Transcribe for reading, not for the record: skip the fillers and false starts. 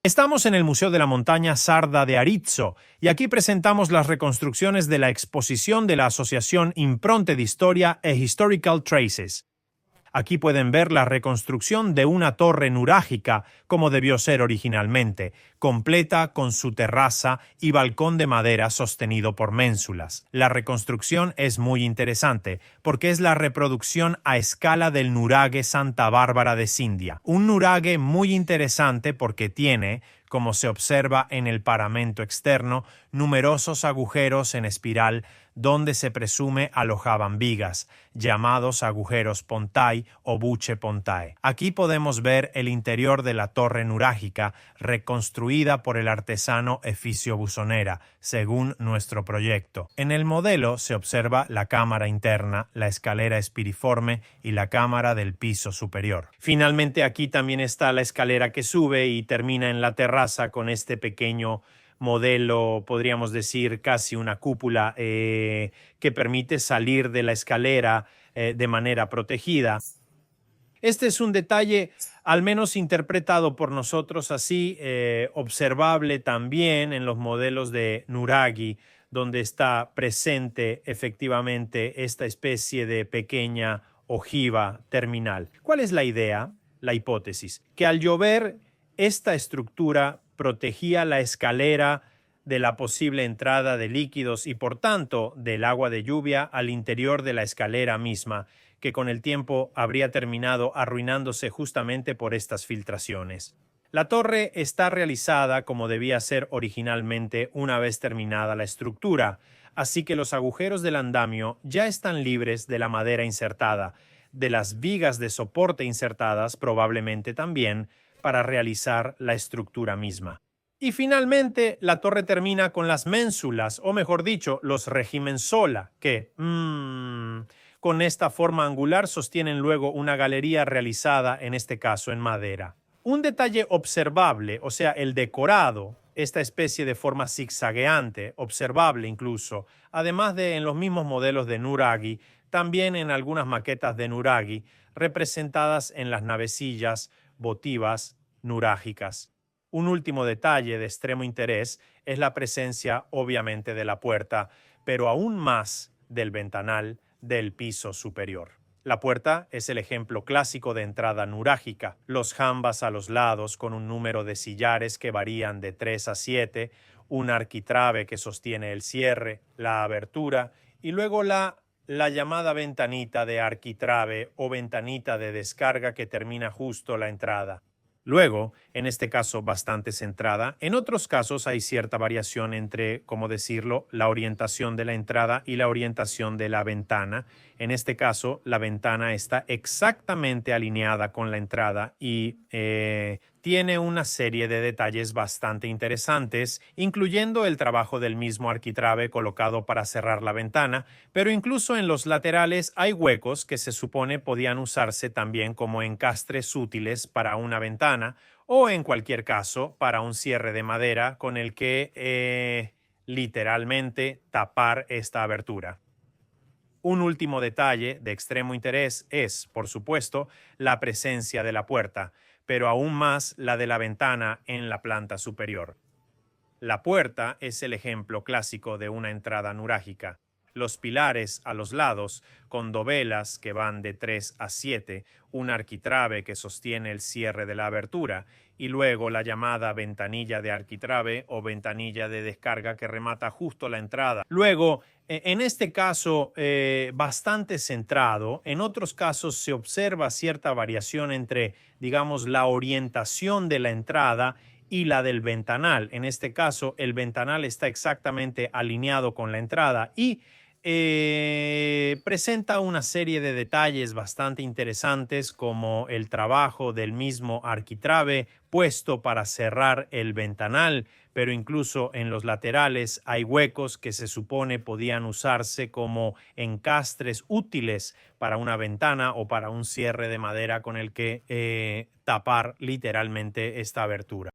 Estamos en el Museo de la Montaña Sarda de Arezzo y aquí presentamos las reconstrucciones de la exposición de la Asociación Impronte de Historia e Historical Traces. Aquí pueden ver la reconstrucción de una torre nurágica como debió ser originalmente, completa con su terraza y balcón de madera sostenido por ménsulas. La reconstrucción es muy interesante porque es la reproducción a escala del nuraghe Santa Bárbara de Scindia. Un nuraghe muy interesante porque tiene, como se observa en el paramento externo, numerosos agujeros en espiral donde se presume alojaban vigas, llamados agujeros pontai o buche pontae. Aquí podemos ver el interior de la torre nurágica reconstruida por el artesano Eficio Busonera, según nuestro proyecto. En el modelo se observa la cámara interna, la escalera espiriforme y la cámara del piso superior. Finalmente aquí también está la escalera que sube y termina en la terraza con este pequeño modelo, podríamos decir casi una cúpula que permite salir de la escalera de manera protegida. Este es un detalle al menos interpretado por nosotros así, observable también en los modelos de nuraghi, donde está presente efectivamente esta especie de pequeña ojiva terminal. ¿Cuál es la idea? La hipótesis, que al llover esta estructura protegía la escalera de la posible entrada de líquidos y por tanto del agua de lluvia al interior de la escalera misma, que con el tiempo habría terminado arruinándose justamente por estas filtraciones. La torre está realizada como debía ser originalmente una vez terminada la estructura, así que los agujeros del andamio ya están libres de la madera insertada, de las vigas de soporte insertadas probablemente también, para realizar la estructura misma. Y finalmente, la torre termina con las ménsulas, o mejor dicho, los regimensola, que, con esta forma angular sostienen luego una galería realizada, en este caso, en madera. Un detalle observable, o sea, el decorado, esta especie de forma zigzagueante, observable incluso, además de en los mismos modelos de nuraghi, también en algunas maquetas de nuraghi, representadas en las navecillas votivas nurágicas. Un último detalle de extremo interés es la presencia, obviamente, de la puerta, pero aún más del ventanal del piso superior. La puerta es el ejemplo clásico de entrada nurágica, los jambas a los lados con un número de sillares que varían de 3 a 7, un arquitrabe que sostiene el cierre, la abertura y luego la llamada ventanita de arquitrabe o ventanita de descarga que termina justo la entrada. Luego, en este caso bastante centrada, en otros casos hay cierta variación entre, ¿cómo decirlo?, la orientación de la entrada y la orientación de la ventana. En este caso, la ventana está exactamente alineada con la entrada y tiene una serie de detalles bastante interesantes, incluyendo el trabajo del mismo arquitrabe colocado para cerrar la ventana, pero incluso en los laterales hay huecos que se supone podían usarse también como encastres útiles para una ventana o en cualquier caso para un cierre de madera con el que literalmente tapar esta abertura. Un último detalle de extremo interés es, por supuesto, la presencia de la puerta, pero aún más la de la ventana en la planta superior. La puerta es el ejemplo clásico de una entrada nurágica. Los pilares a los lados, con dovelas que van de 3 a 7, un arquitrabe que sostiene el cierre de la abertura y luego la llamada ventanilla de arquitrabe o ventanilla de descarga que remata justo la entrada. Luego, en este caso bastante centrado, en otros casos se observa cierta variación entre, digamos, la orientación de la entrada y la del ventanal. En este caso, el ventanal está exactamente alineado con la entrada y presenta una serie de detalles bastante interesantes como el trabajo del mismo arquitrabe puesto para cerrar el ventanal, pero incluso en los laterales hay huecos que se supone podían usarse como encastres útiles para una ventana o para un cierre de madera con el que tapar literalmente esta abertura.